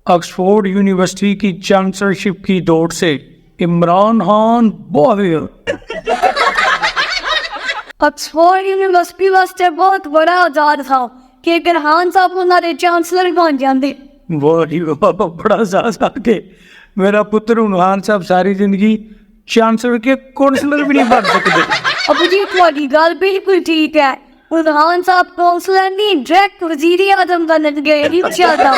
Oxford university کی chancellorship کی دوڑ سے عمران خان باہر۔ آکسفورڈ یونیورسٹی واسطے بہت بڑا آزاد تھا کہ اگر خان صاحب انہوں نے چانسلر بن جاندے۔ واہ بڑا احساس آ کے میرا پتر خان صاحب ساری زندگی چانسلر کے کونسلر بھی نہیں بن سکتے۔ ابو جی تھوڑی گل بالکل ٹھیک ہے، خان صاحب کونسلر نہیں ڈائریکٹ وزیر اعظم بن گئے انشاءاللہ۔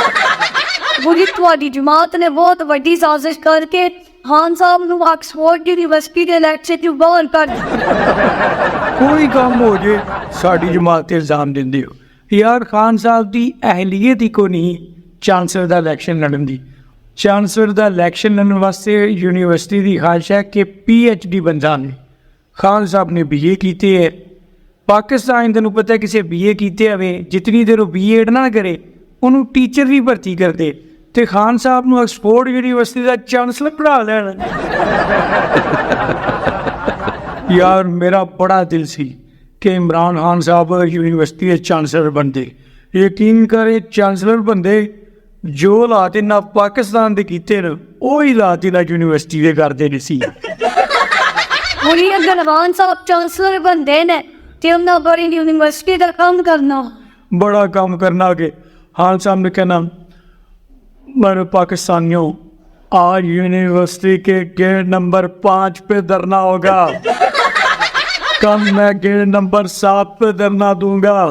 ابو جی تھوڑی جماعت نے بہت وڈی سازش کر کے خان صاحب نو آکسفورڈ یونیورسٹی کے الیکشن چ باہر کر کوئی کام ہو جائے ساری جماعت الزام دیندے ہو یار خان صاحب دی اہلیت ہی کو نہیں چانسلر دا الیکشن لڑن دی۔ چانسلر دا الیکشن لڑن واسطے یونیورسٹی دی خواہش ہے کہ پی ایچ ڈی بندہ نے۔ خان صاحب نے بی اے کیتے ہے، پاکستان تینوں پتہ ہے کسے بی اے کیتے ہوئے جتنی دیر وہ بی ایڈ نہ کرے انہوں ٹیچر بھی بھرتی کر دے تے خان صاحب نو آکسفورڈ یونیورسٹی دا چانسلر پڑھا لین۔ یار میرا بڑا دل سی کہ عمران خان صاحب یونیورسٹی کے چانسلر بنتے، یقین کرے چانسلر بندے جو حالات نہ پاکستان دے کیتے نا وہی حالات نہ یونیورسٹی دے کرتے نہیں سی۔ وہی اگر خان صاحب چانسلر بندے نے تے انہاں بڑی یونیورسٹی دا کام کرنا، بڑا کام کرنا کہ خان صاحب نے کہنا میرے پاکستانیوں آج یونیورسٹی کے گیٹ نمبر 5 پہ دھرنا ہوگا، کل میں گیٹ نمبر 7 پہ دھرنا دوں گا،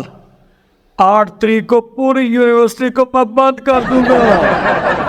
8 تاریخ کو پوری یونیورسٹی کو میں بند کر دوں گا۔